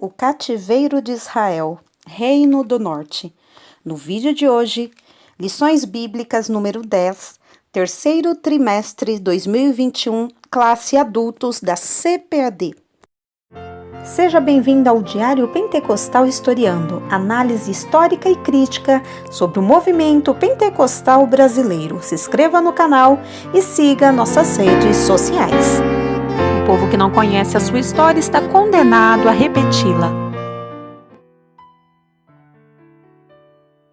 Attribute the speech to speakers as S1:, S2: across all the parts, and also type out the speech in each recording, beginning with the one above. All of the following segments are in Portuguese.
S1: O cativeiro de Israel, Reino do Norte. No vídeo de hoje, lições bíblicas número 10, terceiro trimestre 2021, classe adultos da CPAD. Seja bem-vindo ao Diário Pentecostal Historiando, análise histórica e crítica sobre o movimento pentecostal brasileiro. Se inscreva no canal e siga nossas redes sociais. O povo que não conhece a sua história está condenado a repeti-la.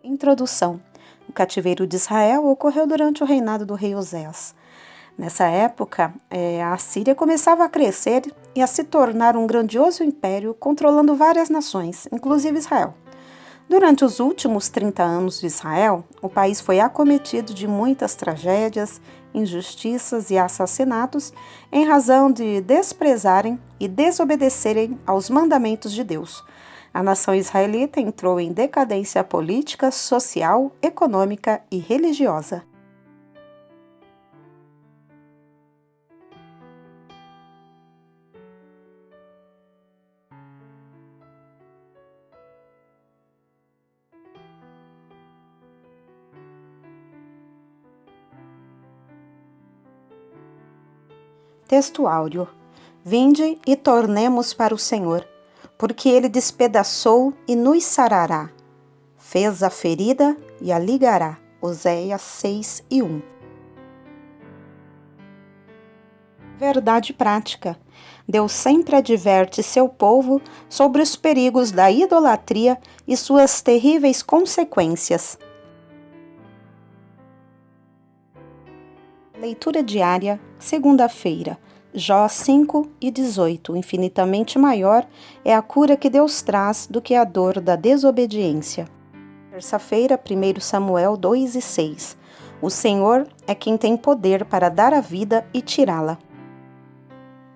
S1: Introdução. O cativeiro de Israel ocorreu durante o reinado do rei Oséias. Nessa época, a Assíria começava a crescer e a se tornar um grandioso império, controlando várias nações, inclusive Israel. Durante os últimos 30 anos de Israel, o país foi acometido de muitas tragédias, injustiças e assassinatos em razão de desprezarem e desobedecerem aos mandamentos de Deus. A nação israelita entrou em decadência política, social, econômica e religiosa. Texto áureo. Vinde e tornemos para o Senhor, porque Ele despedaçou e nos sarará. Fez a ferida e a ligará. Oséias 6:1. Verdade prática. Deus sempre adverte seu povo sobre os perigos da idolatria e suas terríveis consequências. Leitura diária, segunda-feira, Jó 5:18. Infinitamente maior é a cura que Deus traz do que a dor da desobediência. Terça-feira, 1 Samuel 2:6. O Senhor é quem tem poder para dar a vida e tirá-la.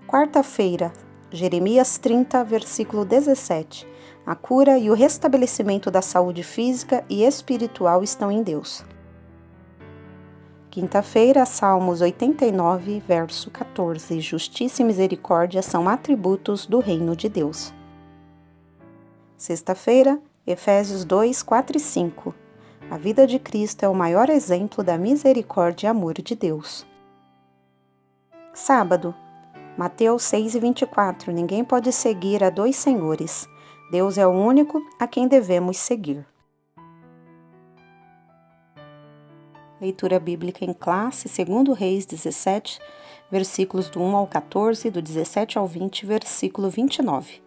S1: Quarta-feira, Jeremias 30, versículo 17. A cura e o restabelecimento da saúde física e espiritual estão em Deus. Quinta-feira, Salmos 89, verso 14. Justiça e misericórdia são atributos do reino de Deus. Sexta-feira, Efésios 2, 4 e 5. A vida de Cristo é o maior exemplo da misericórdia e amor de Deus. Sábado, Mateus 6 e 24. Ninguém pode seguir a dois senhores. Deus é o único a quem devemos seguir. Leitura bíblica em classe, 2 Reis 17, versículos do 1 ao 14, do 17 ao 20, versículo 29.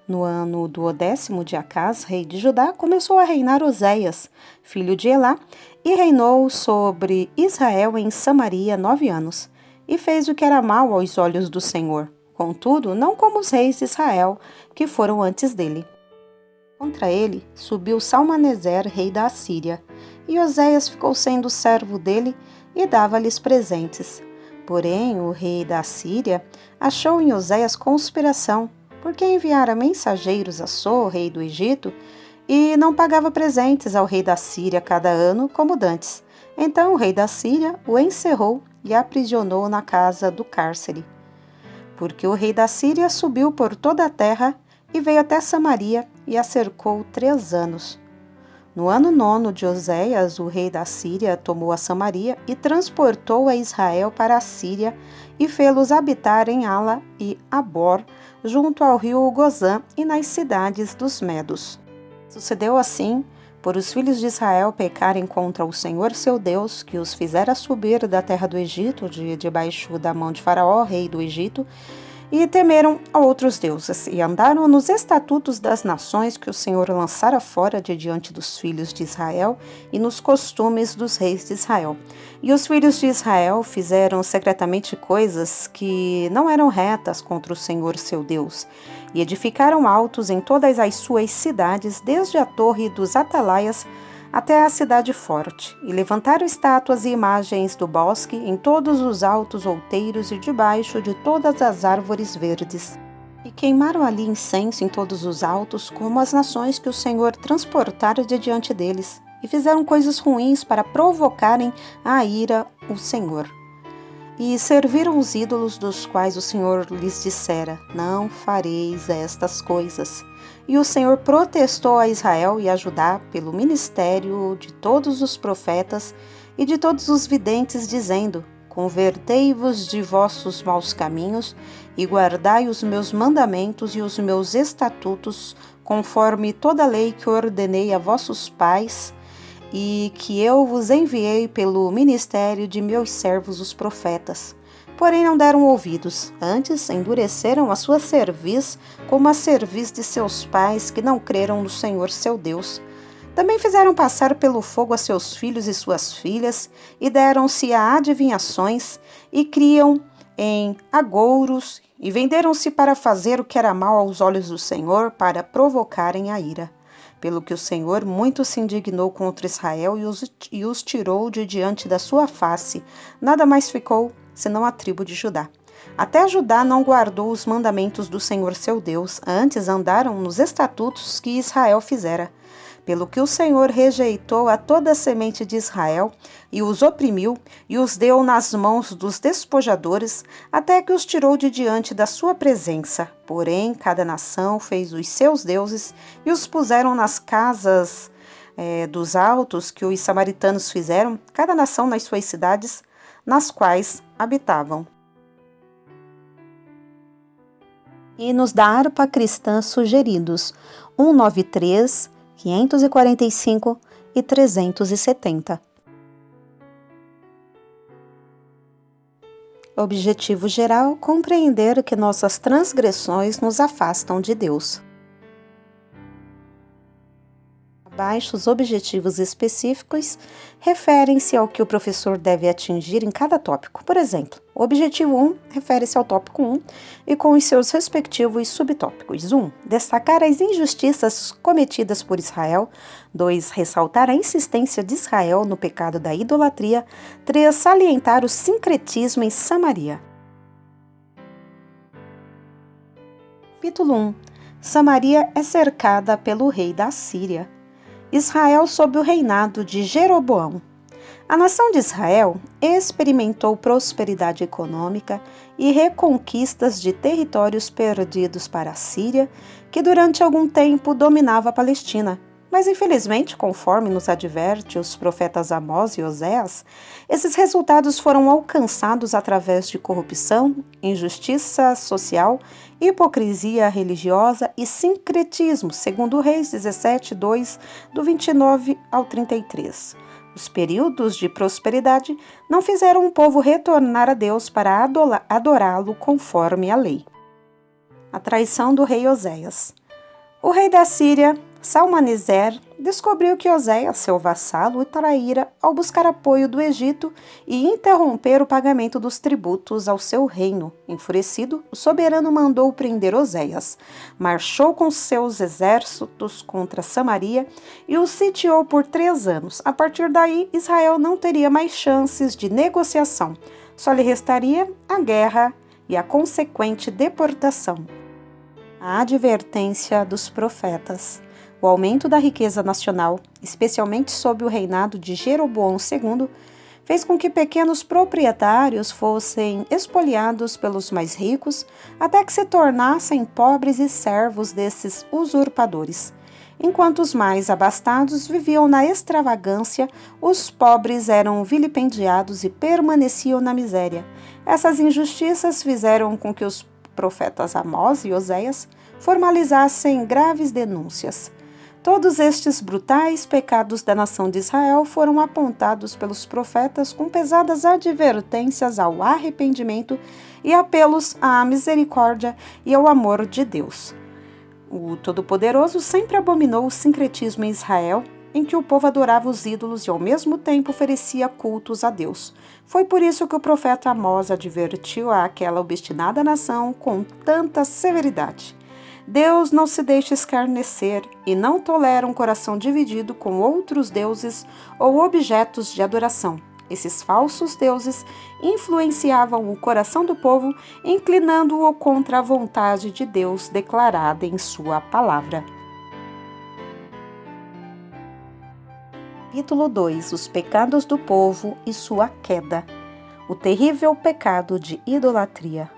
S1: No ano do 10º de Acás, rei de Judá, começou a reinar Oséias, filho de Elá, e reinou sobre Israel em Samaria 9 anos, e fez o que era mal aos olhos do Senhor, contudo, não como os reis de Israel, que foram antes dele. Contra ele subiu Salmaneser, rei da Assíria, e Oséias ficou sendo servo dele e dava-lhes presentes. Porém, o rei da Assíria achou em Oséias conspiração, porque enviara mensageiros a So, rei do Egito, e não pagava presentes ao rei da Síria cada ano, como dantes. Então o rei da Síria o encerrou e aprisionou na casa do cárcere. Porque o rei da Síria subiu por toda a terra e veio até Samaria e a cercou 3 anos. No ano 9º de Oséias, o rei da Síria tomou a Samaria e transportou a Israel para a Síria e fê-los habitar em Ala e Abor, junto ao rio Gozã e nas cidades dos Medos. Sucedeu assim, por os filhos de Israel pecarem contra o Senhor seu Deus, que os fizera subir da terra do Egito, debaixo da mão de Faraó, rei do Egito, e temeram a outros deuses, e andaram nos estatutos das nações que o Senhor lançara fora de diante dos filhos de Israel, e nos costumes dos reis de Israel. E os filhos de Israel fizeram secretamente coisas que não eram retas contra o Senhor seu Deus, e edificaram altos em todas as suas cidades, desde a torre dos atalaias até a cidade forte, e levantaram estátuas e imagens do bosque em todos os altos outeiros e debaixo de todas as árvores verdes. E queimaram ali incenso em todos os altos, como as nações que o Senhor transportara de diante deles, e fizeram coisas ruins para provocarem a ira o Senhor. E serviram os ídolos dos quais o Senhor lhes dissera: não fareis estas coisas. E o Senhor protestou a Israel e a Judá pelo ministério de todos os profetas e de todos os videntes, dizendo: convertei-vos de vossos maus caminhos e guardai os meus mandamentos e os meus estatutos, conforme toda a lei que ordenei a vossos pais e que eu vos enviei pelo ministério de meus servos os profetas. Porém não deram ouvidos, antes endureceram a sua cerviz como a cerviz de seus pais que não creram no Senhor seu Deus. Também fizeram passar pelo fogo a seus filhos e suas filhas, e deram-se a adivinhações, e criam em agouros, e venderam-se para fazer o que era mal aos olhos do Senhor, para provocarem a ira. Pelo que o Senhor muito se indignou contra Israel e os tirou de diante da sua face. Nada mais ficou, senão a tribo de Judá. Até Judá não guardou os mandamentos do Senhor seu Deus, antes andaram nos estatutos que Israel fizera. Pelo que o Senhor rejeitou a toda a semente de Israel, e os oprimiu, e os deu nas mãos dos despojadores, até que os tirou de diante da sua presença. Porém, cada nação fez os seus deuses, e os puseram nas casas dos altos que os samaritanos fizeram, cada nação nas suas cidades, nas quais habitavam. Hinos da harpa cristã sugeridos: 193, 545 e 370. Objetivo geral: compreender que nossas transgressões nos afastam de Deus. Abaixo, os objetivos específicos referem-se ao que o professor deve atingir em cada tópico. Por exemplo, o objetivo 1 refere-se ao tópico 1 e com os seus respectivos subtópicos. 1. Destacar as injustiças cometidas por Israel. 2. Ressaltar a insistência de Israel no pecado da idolatria. 3. Salientar o sincretismo em Samaria. Capítulo 1. Samaria é cercada pelo rei da Síria. Israel sob o reinado de Jeroboão. A nação de Israel experimentou prosperidade econômica e reconquistas de territórios perdidos para a Síria, que durante algum tempo dominava a Palestina. Mas, infelizmente, conforme nos adverte os profetas Amós e Oséias, esses resultados foram alcançados através de corrupção, injustiça social, hipocrisia religiosa e sincretismo, segundo Reis 17, 2, do 29 ao 33. Os períodos de prosperidade não fizeram o povo retornar a Deus para adorá-lo conforme a lei. A traição do rei Oséias. O rei da Síria, Salmaneser, descobriu que Oséias, seu vassalo, o traíra ao buscar apoio do Egito e interromper o pagamento dos tributos ao seu reino. Enfurecido, o soberano mandou prender Oséias, marchou com seus exércitos contra Samaria e o sitiou por 3 anos. A partir daí, Israel não teria mais chances de negociação. Só lhe restaria a guerra e a consequente deportação. A advertência dos profetas. O aumento da riqueza nacional, especialmente sob o reinado de Jeroboão II, fez com que pequenos proprietários fossem expoliados pelos mais ricos até que se tornassem pobres e servos desses usurpadores. Enquanto os mais abastados viviam na extravagância, os pobres eram vilipendiados e permaneciam na miséria. Essas injustiças fizeram com que os profetas Amós e Oséias formalizassem graves denúncias. Todos estes brutais pecados da nação de Israel foram apontados pelos profetas com pesadas advertências ao arrependimento e apelos à misericórdia e ao amor de Deus. O Todo-Poderoso sempre abominou o sincretismo em Israel, em que o povo adorava os ídolos e ao mesmo tempo oferecia cultos a Deus. Foi por isso que o profeta Amós advertiu àquela obstinada nação com tanta severidade. Deus não se deixa escarnecer e não tolera um coração dividido com outros deuses ou objetos de adoração. Esses falsos deuses influenciavam o coração do povo, inclinando-o contra a vontade de Deus declarada em sua palavra. Capítulo 2. Os pecados do povo e sua queda. o terrível pecado de idolatria.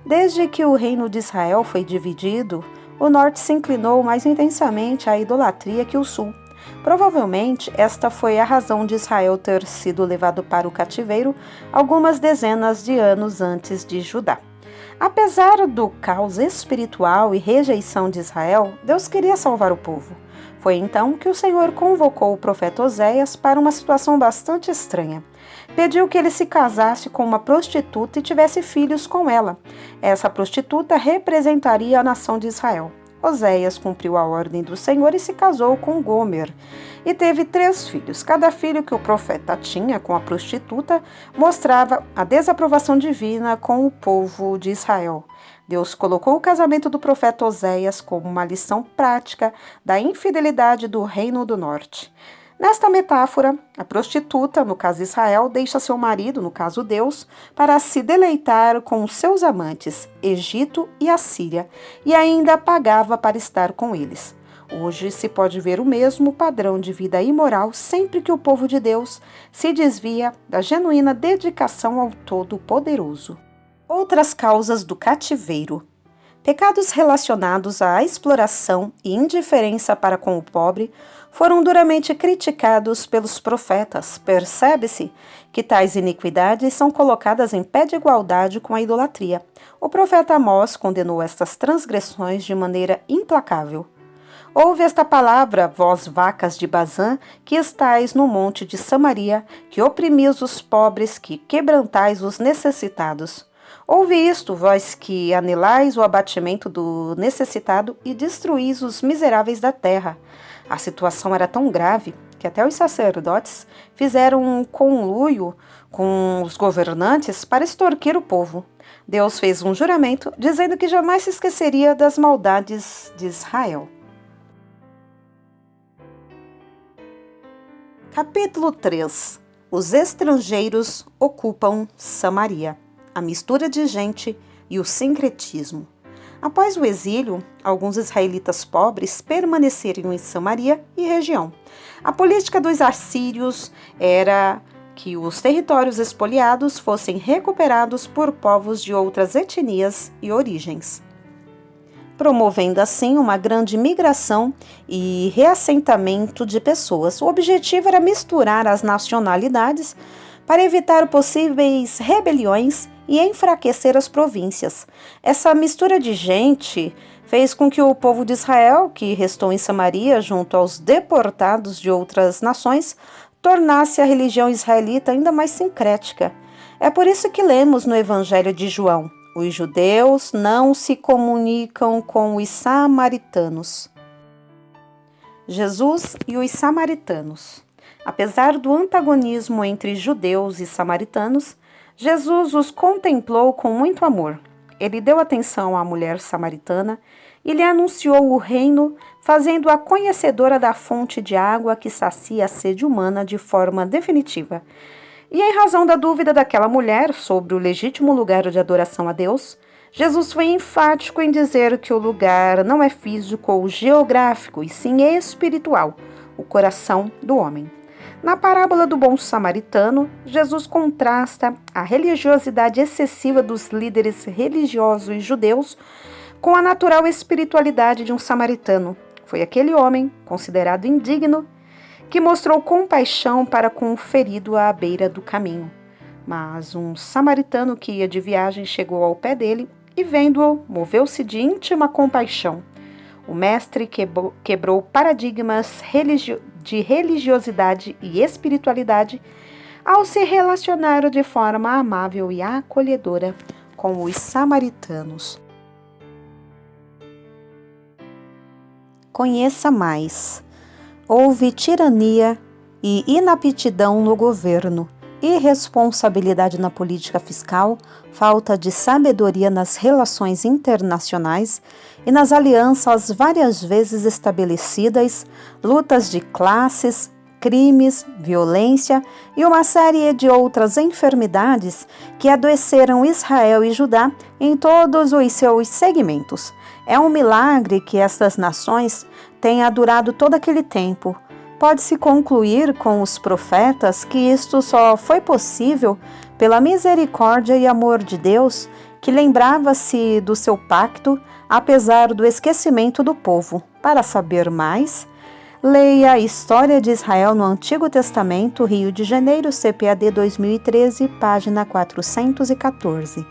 S1: Desde que o reino de Israel foi dividido, o norte se inclinou mais intensamente à idolatria que o sul. Provavelmente, esta foi a razão de Israel ter sido levado para o cativeiro algumas dezenas de anos antes de Judá. Apesar do caos espiritual e rejeição de Israel, Deus queria salvar o povo. Foi então que o Senhor convocou o profeta Oséias para uma situação bastante estranha. Pediu que ele se casasse com uma prostituta e tivesse filhos com ela. Essa prostituta representaria a nação de Israel. Oséias cumpriu a ordem do Senhor e se casou com Gomer. E teve 3 filhos. Cada filho que o profeta tinha com a prostituta mostrava a desaprovação divina com o povo de Israel. Deus colocou o casamento do profeta Oséias como uma lição prática da infidelidade do reino do norte. Nesta metáfora, a prostituta, no caso Israel, deixa seu marido, no caso Deus, para se deleitar com seus amantes, Egito e Assíria, e ainda pagava para estar com eles. Hoje se pode ver o mesmo padrão de vida imoral sempre que o povo de Deus se desvia da genuína dedicação ao Todo-Poderoso. Outras causas do cativeiro. Pecados relacionados à exploração e indiferença para com o pobre foram duramente criticados pelos profetas. Percebe-se que tais iniquidades são colocadas em pé de igualdade com a idolatria. O profeta Amós condenou estas transgressões de maneira implacável. Ouve esta palavra, vós vacas de Bazã, que estais no monte de Samaria, que oprimis os pobres, que quebrantais os necessitados. Ouve isto, vós que anelais o abatimento do necessitado e destruís os miseráveis da terra. A situação era tão grave que até os sacerdotes fizeram um conluio com os governantes para extorquir o povo. Deus fez um juramento dizendo que jamais se esqueceria das maldades de Israel. Capítulo 3. Os estrangeiros ocupam Samaria. A mistura de gente e o sincretismo. Após o exílio, alguns israelitas pobres permaneceram em Samaria e região. A política dos assírios era que os territórios expoliados fossem recuperados por povos de outras etnias e origens, promovendo assim uma grande migração e reassentamento de pessoas. O objetivo era misturar as nacionalidades para evitar possíveis rebeliões e enfraquecer as províncias. Essa mistura de gente fez com que o povo de Israel, que restou em Samaria junto aos deportados de outras nações, tornasse a religião israelita ainda mais sincrética. É por isso que lemos no Evangelho de João: os judeus não se comunicam com os samaritanos. Jesus e os samaritanos. Apesar do antagonismo entre judeus e samaritanos, Jesus os contemplou com muito amor. Ele deu atenção à mulher samaritana e lhe anunciou o reino, fazendo-a conhecedora da fonte de água que sacia a sede humana de forma definitiva. E em razão da dúvida daquela mulher sobre o legítimo lugar de adoração a Deus, Jesus foi enfático em dizer que o lugar não é físico ou geográfico, e sim espiritual, o coração do homem. Na parábola do bom samaritano, Jesus contrasta a religiosidade excessiva dos líderes religiosos judeus com a natural espiritualidade de um samaritano. Foi aquele homem, considerado indigno, que mostrou compaixão para com o ferido à beira do caminho. Mas um samaritano que ia de viagem chegou ao pé dele e, vendo-o, moveu-se de íntima compaixão. O mestre quebrou paradigmas de religiosidade e espiritualidade ao se relacionar de forma amável e acolhedora com os samaritanos. Conheça mais. Houve tirania e inaptidão no governo, irresponsabilidade na política fiscal, falta de sabedoria nas relações internacionais e nas alianças várias vezes estabelecidas, lutas de classes, crimes, violência e uma série de outras enfermidades que adoeceram Israel e Judá em todos os seus segmentos. É um milagre que estas nações tenham durado todo aquele tempo, pode-se concluir com os profetas que isto só foi possível pela misericórdia e amor de Deus, que lembrava-se do seu pacto, apesar do esquecimento do povo. Para saber mais, leia a História de Israel no Antigo Testamento, Rio de Janeiro, CPAD 2013, página 414.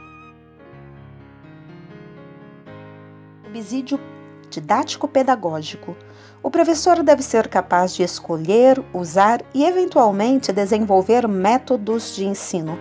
S1: Subsídio didático-pedagógico. O professor deve ser capaz de escolher, usar e, eventualmente, desenvolver métodos de ensino.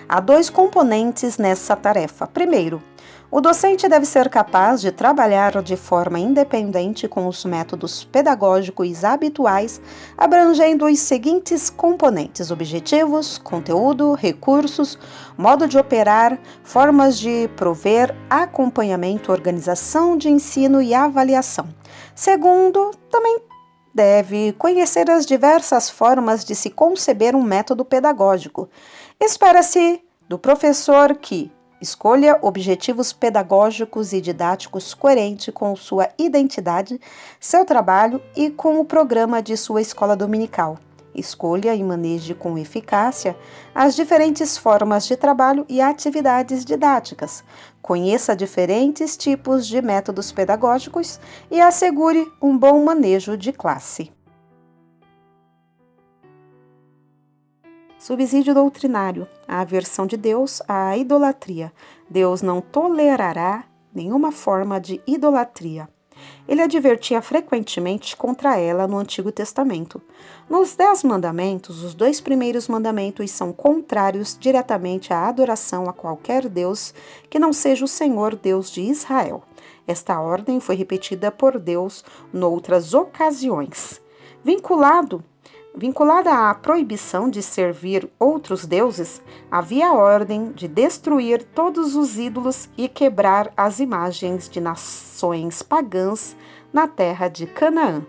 S1: Há dois componentes nessa tarefa. Primeiro, o docente deve ser capaz de trabalhar de forma independente com os métodos pedagógicos habituais, abrangendo os seguintes componentes: objetivos, conteúdo, recursos, modo de operar, formas de prover, acompanhamento, organização de ensino e avaliação. Segundo, também deve conhecer as diversas formas de se conceber um método pedagógico. Espera-se do professor que escolha objetivos pedagógicos e didáticos coerentes com sua identidade, seu trabalho e com o programa de sua escola dominical. Escolha e maneje com eficácia as diferentes formas de trabalho e atividades didáticas. Conheça diferentes tipos de métodos pedagógicos e assegure um bom manejo de classe. Subsídio doutrinário: a aversão de Deus à idolatria. Deus não tolerará nenhuma forma de idolatria. Ele advertia frequentemente contra ela no Antigo Testamento. Nos 10 mandamentos, os 2 primeiros mandamentos são contrários diretamente à adoração a qualquer Deus que não seja o Senhor Deus de Israel. Esta ordem foi repetida por Deus noutras ocasiões. Vinculada à proibição de servir outros deuses, havia a ordem de destruir todos os ídolos e quebrar as imagens de nações pagãs na terra de Canaã.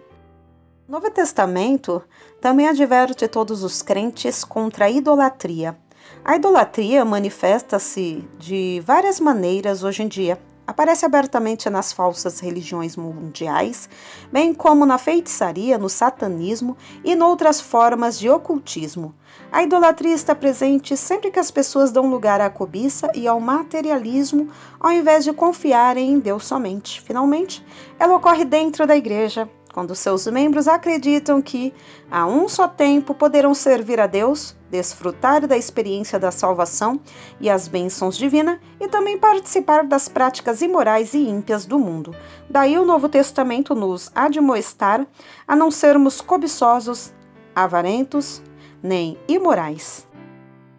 S1: O Novo Testamento também adverte todos os crentes contra a idolatria. A idolatria manifesta-se de várias maneiras hoje em dia. Aparece abertamente nas falsas religiões mundiais, bem como na feitiçaria, no satanismo e noutras formas de ocultismo. A idolatria está presente sempre que as pessoas dão lugar à cobiça e ao materialismo, ao invés de confiarem em Deus somente. Finalmente, ela ocorre dentro da igreja, quando seus membros acreditam que, a um só tempo, poderão servir a Deus, desfrutar da experiência da salvação e as bênçãos divinas e também participar das práticas imorais e ímpias do mundo. Daí o Novo Testamento nos admoestar a não sermos cobiçosos, avarentos, nem imorais.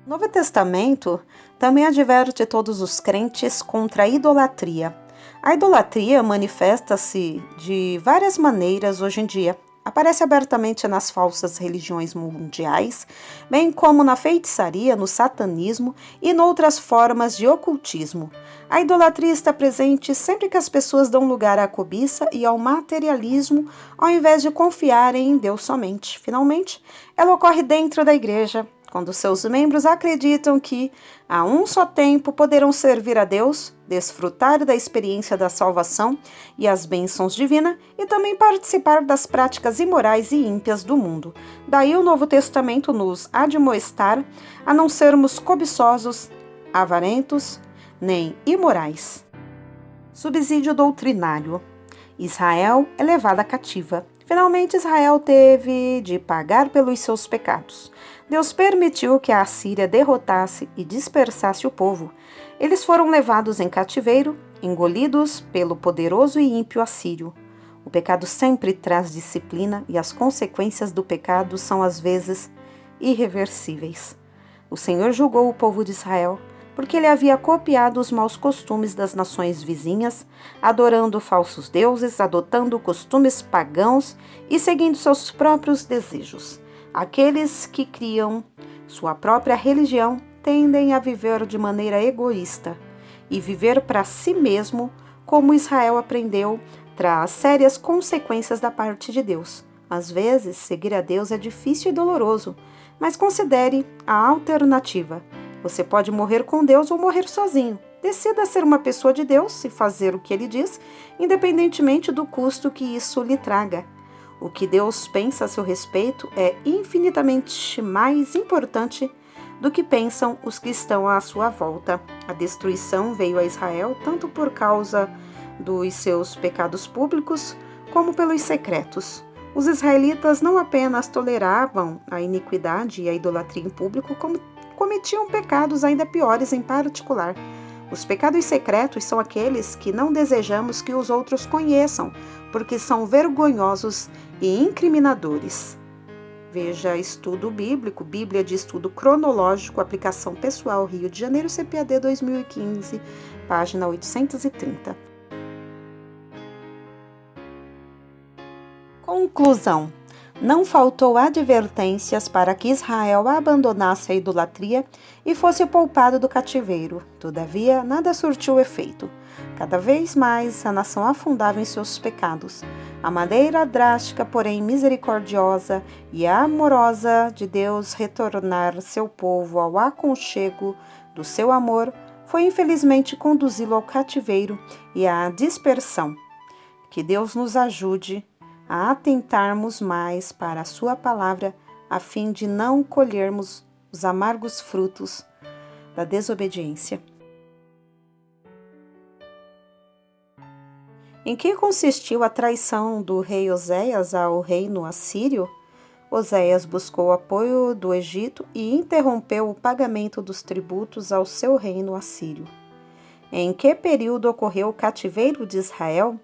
S1: O Novo Testamento também adverte todos os crentes contra a idolatria. A idolatria manifesta-se de várias maneiras hoje em dia. Aparece abertamente nas falsas religiões mundiais, bem como na feitiçaria, no satanismo e noutras formas de ocultismo. A idolatria está presente sempre que as pessoas dão lugar à cobiça e ao materialismo, ao invés de confiarem em Deus somente. Finalmente, ela ocorre dentro da igreja, quando seus membros acreditam que, a um só tempo, poderão servir a Deus, desfrutar da experiência da salvação e as bênçãos divinas e também participar das práticas imorais e ímpias do mundo. Daí o Novo Testamento nos admoestar a não sermos cobiçosos, avarentos, nem imorais. Subsídio doutrinário: Israel é levada cativa. Finalmente, Israel teve de pagar pelos seus pecados. Deus permitiu que a Assíria derrotasse e dispersasse o povo. Eles foram levados em cativeiro, engolidos pelo poderoso e ímpio assírio. O pecado sempre traz disciplina e as consequências do pecado são às vezes irreversíveis. O Senhor julgou o povo de Israel porque ele havia copiado os maus costumes das nações vizinhas, adorando falsos deuses, adotando costumes pagãos e seguindo seus próprios desejos. Aqueles que criam sua própria religião tendem a viver de maneira egoísta e viver para si mesmo, como Israel aprendeu, traz sérias consequências da parte de Deus. Às vezes, seguir a Deus é difícil e doloroso, mas considere a alternativa. Você pode morrer com Deus ou morrer sozinho. Decida ser uma pessoa de Deus e fazer o que Ele diz, independentemente do custo que isso lhe traga. O que Deus pensa a seu respeito é infinitamente mais importante do que pensam os que estão à sua volta. A destruição veio a Israel tanto por causa dos seus pecados públicos como pelos secretos. Os israelitas não apenas toleravam a iniquidade e a idolatria em público, como cometiam pecados ainda piores em particular. Os pecados secretos são aqueles que não desejamos que os outros conheçam, porque são vergonhosos e incriminadores. Veja Estudo Bíblico, Bíblia de Estudo Cronológico, Aplicação Pessoal, Rio de Janeiro, CPAD 2015, página 830. Conclusão. Não faltou advertências para que Israel abandonasse a idolatria e fosse poupado do cativeiro. Todavia, nada surtiu efeito. Cada vez mais a nação afundava em seus pecados. A maneira drástica, porém misericordiosa e amorosa de Deus retornar seu povo ao aconchego do seu amor foi infelizmente conduzi-lo ao cativeiro e à dispersão. Que Deus nos ajude a atentarmos mais para a sua palavra, a fim de não colhermos os amargos frutos da desobediência. Em que consistiu a traição do rei Oséias ao reino assírio? Oséias buscou apoio do Egito e interrompeu o pagamento dos tributos ao seu reino assírio. Em que período ocorreu o cativeiro de Israel?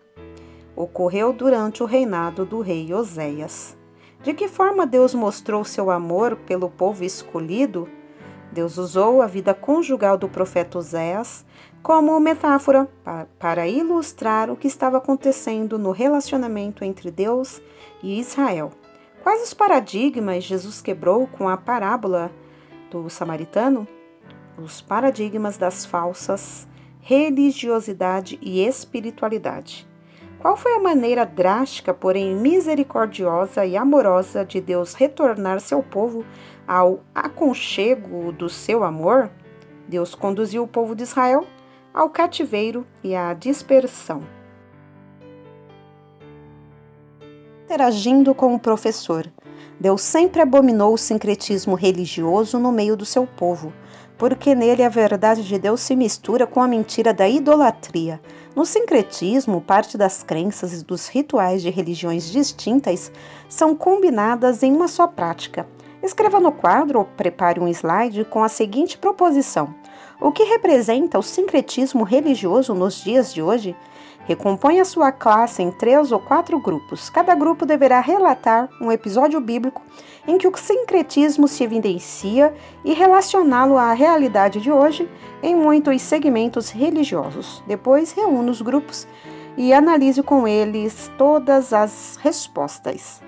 S1: Ocorreu durante o reinado do rei Oséias. De que forma Deus mostrou seu amor pelo povo escolhido? Deus usou a vida conjugal do profeta Oséias como metáfora para ilustrar o que estava acontecendo no relacionamento entre Deus e Israel. Quais os paradigmas Jesus quebrou com a parábola do samaritano? Os paradigmas das falsas religiosidade e espiritualidade. Qual foi a maneira drástica, porém misericordiosa e amorosa de Deus retornar seu povo ao aconchego do seu amor? Deus conduziu o povo de Israel ao cativeiro e à dispersão. Interagindo com o professor, Deus sempre abominou o sincretismo religioso no meio do seu povo, porque nele a verdade de Deus se mistura com a mentira da idolatria. No sincretismo, parte das crenças e dos rituais de religiões distintas são combinadas em uma só prática. Escreva no quadro ou prepare um slide com a seguinte proposição: o que representa o sincretismo religioso nos dias de hoje? Recompõe a sua classe em 3 ou 4 grupos. Cada grupo deverá relatar um episódio bíblico em que o sincretismo se evidencia e relacioná-lo à realidade de hoje em muitos segmentos religiosos. Depois, reúna os grupos e analise com eles todas as respostas.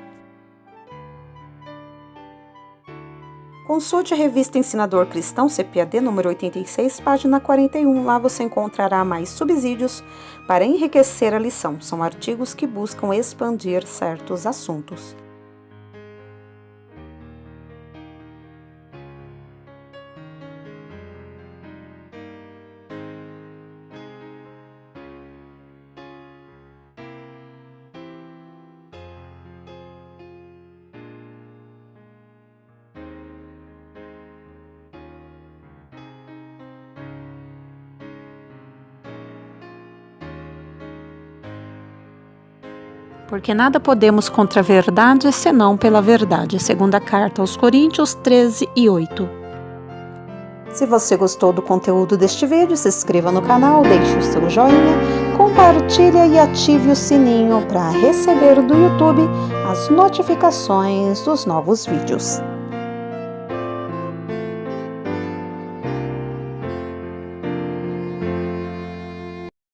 S1: Consulte a revista Ensinador Cristão, CPAD número 86, página 41. Lá você encontrará mais subsídios para enriquecer a lição. São artigos que buscam expandir certos assuntos. Porque nada podemos contra a verdade, senão pela verdade. Segunda carta aos Coríntios 13:8. Se você gostou do conteúdo deste vídeo, se inscreva no canal, deixe o seu joinha, compartilhe e ative o sininho para receber do YouTube as notificações dos novos vídeos.